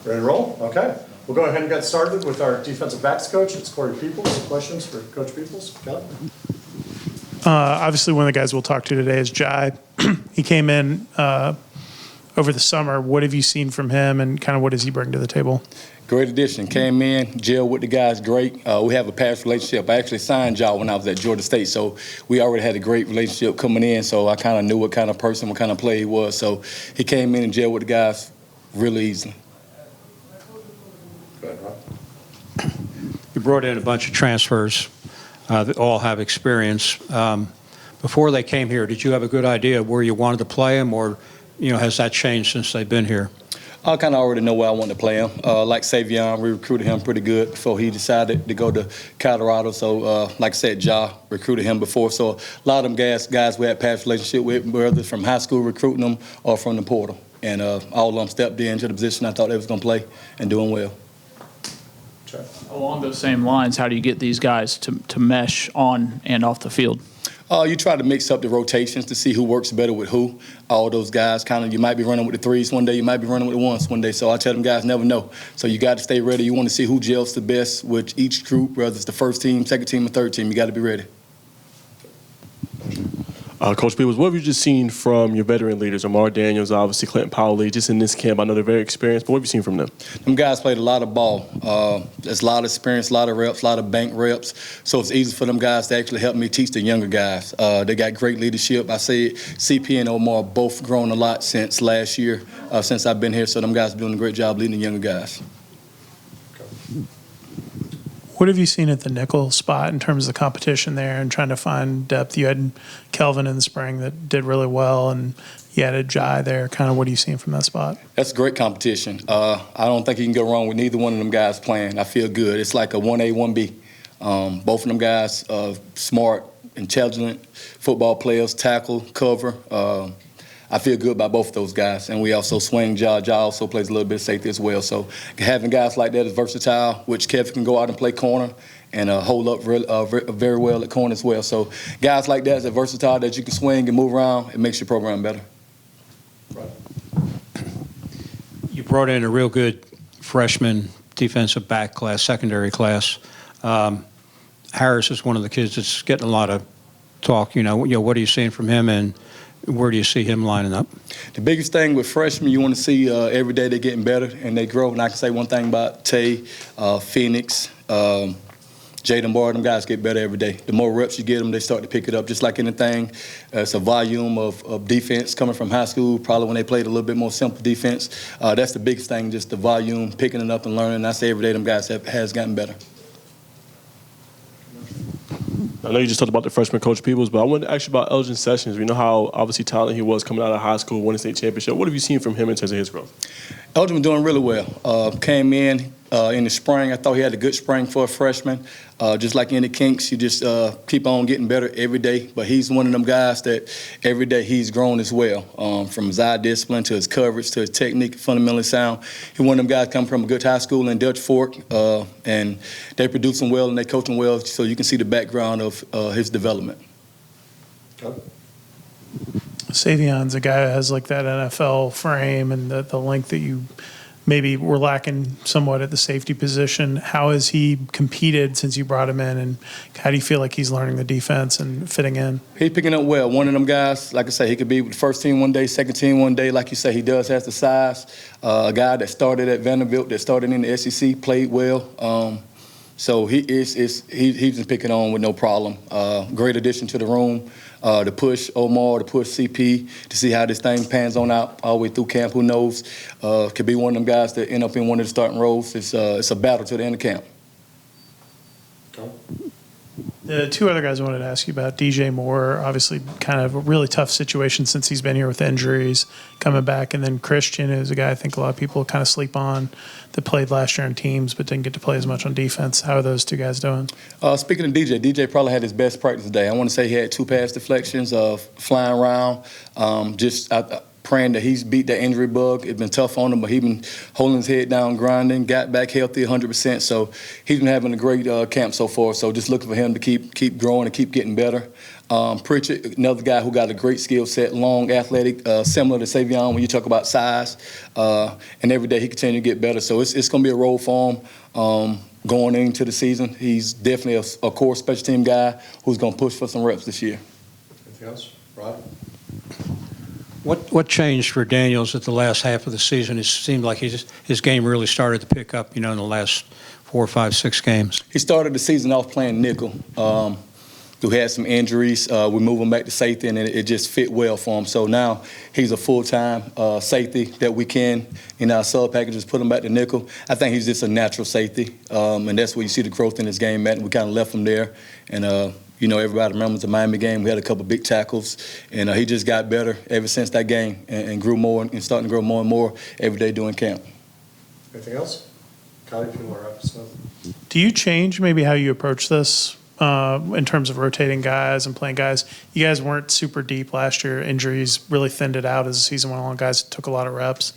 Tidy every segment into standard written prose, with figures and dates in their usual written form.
Ready to roll? Okay. We'll go ahead and get started with our defensive backs coach. It's Cory Peoples. Questions for Coach Peoples? Kelly? Obviously, one of the guys we'll talk to today is Jai. He came in over the summer. What have you seen from him, and kind of what does he bring to the table? Great addition. Came in, gelled with the guys great. We have a past relationship. I actually signed Jai when I was at Georgia State, so we already had a great relationship coming in, so I kind of knew what kind of person, what kind of player he was. So he came in and gelled with the guys really easily. Go ahead, Rob. You brought in a bunch of transfers that all have experience. Before they came here, did you have a good idea where you wanted to play them, or has that changed since they've been here? I kind of already know where I want to play him. Like Seavon, we recruited him pretty good before he decided to go to Colorado. So, like I said, Ja recruited him before. So a lot of them guys we had past relationship with, whether from high school recruiting them or from the portal. And all of them stepped into the position I thought they was going to play and doing well. Along those same lines, how do you get these guys to mesh on and off the field? You try to mix up the rotations to see who works better with who. All those guys you might be running with the threes one day, you might be running with the ones one day. So I tell them guys never know. So you got to stay ready. You want to see who gels the best with each group, whether it's the first team, second team, or third team. You got to be ready. Coach Peoples, what have you just seen from your veteran leaders? Amar Daniels, obviously Clinton Powley, just in this camp. I know they're very experienced, but what have you seen from them? Them guys played a lot of ball. There's a lot of experience, a lot of reps, a lot of bank reps. So it's easy for them guys to actually help me teach the younger guys. They got great leadership. I say CP and Omar both grown a lot since last year, since I've been here. So them guys are doing a great job leading the younger guys. What have you seen at the nickel spot in terms of the competition there and trying to find depth? You had Kelvin in the spring that did really well, and you added Jai there. Kind of what are you seeing from that spot? That's a great competition. I don't think you can go wrong with neither one of them guys playing. I feel good. It's like a 1A, 1B. Both of them guys, smart, intelligent football players, tackle, cover. I feel good about both of those guys. And we also swing Ja. Ja also plays a little bit of safety as well. So having guys like that is versatile, which Kevin can go out and play corner and hold up very well at corner as well. So guys like that is versatile that you can swing and move around. It makes your program better. Right. You brought in a real good freshman defensive back class, secondary class. Harris is one of the kids that's getting a lot of talk. What are you seeing from him, and where do you see him lining up? The biggest thing with freshmen, you want to see every day they're getting better and they grow. And I can say one thing about Tay, Phoenix, Jaden Barr, them guys get better every day. The more reps you get them, they start to pick it up. Just like anything, it's a volume of defense coming from high school, probably when they played a little bit more simple defense. That's the biggest thing, just the volume, picking it up and learning. And I say every day them guys has gotten better. I know you just talked about the freshman Coach Peoples, but I wanted to ask you about Elgen Sessions. We know how obviously talented he was coming out of high school, winning state championship. What have you seen from him in terms of his growth? Elgen was doing really well. Came in the spring. I thought he had a good spring for a freshman. Just like any kinks, you just keep on getting better every day. But he's one of them guys that every day he's grown as well, from his eye discipline to his coverage to his technique, fundamentally sound. He's one of them guys coming from a good high school in Dutch Fork, and they produce him well and they coach him well, so you can see the background of his development. Okay. Savion's a guy that has like that NFL frame and the length that you maybe were lacking somewhat at the safety position. How has he competed since you brought him in, and how do you feel like he's learning the defense and fitting in? He's picking up well. One of them guys, like I say, he could be with the first team one day, second team one day. Like you say, he has the size. A guy that started at Vanderbilt, that started in the SEC, played well. So he's just picking on with no problem. Great addition to the room. To push Omar, to push CP, to see how this thing pans on out all the way through camp. Who knows? Could be one of them guys that end up in one of the starting roles. It's a battle to the end of camp. Okay. The two other guys I wanted to ask you about, DJ Moore, obviously kind of a really tough situation since he's been here with injuries, coming back, and then Christian, who's a guy I think a lot of people kind of sleep on, that played last year on teams but didn't get to play as much on defense. How are those two guys doing? Speaking of DJ probably had his best practice today. I want to say he had 2 pass deflections, flying around, praying that he's beat that injury bug. It's been tough on him, but he's been holding his head down, grinding, got back healthy 100%. So he's been having a great camp so far. So just looking for him to keep growing and keep getting better. Pritchard, another guy who got a great skill set, long, athletic, similar to Seavon when you talk about size. And every day he continue to get better. So it's going to be a role for him going into the season. He's definitely a core special team guy who's going to push for some reps this year. Anything else? Rod? What changed for Daniels at the last half of the season? It seemed like his game really started to pick up, in the last 4, 5, 6 games. He started the season off playing nickel. Who had some injuries. We moved him back to safety, and it just fit well for him. So now he's a full-time safety that we can, in our sub packages, put him back to nickel. I think he's just a natural safety, and that's where you see the growth in his game at. And we kind of left him there. And, everybody remembers the Miami game. We had a couple big tackles, and he just got better ever since that game and grew more and starting to grow more and more every day during camp. Anything else? Kylie, if you want to wrap this up. Do you change maybe how you approach this in terms of rotating guys and playing guys? You guys weren't super deep last year. Injuries really thinned it out as the season went along. Guys took a lot of reps.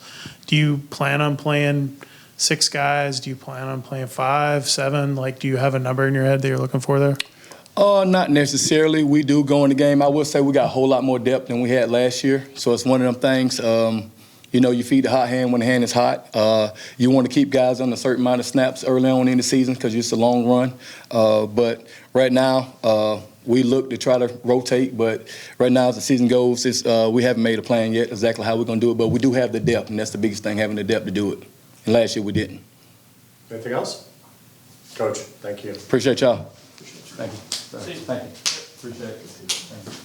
Do you plan on playing 6 guys? Do you plan on playing 5, 7? Do you have a number in your head that you're looking for there? Not necessarily. We do go in the game. I would say we got a whole lot more depth than we had last year. So it's one of them things. You feed the hot hand when the hand is hot. You want to keep guys on a certain amount of snaps early on in the season because it's a long run. But right now, we look to try to rotate. But right now, as the season goes, we haven't made a plan yet exactly how we're going to do it. But we do have the depth, and that's the biggest thing, having the depth to do it. And last year, we didn't. Anything else? Coach, thank you. Appreciate y'all. Thank you. Thank you. Appreciate it. Thank you.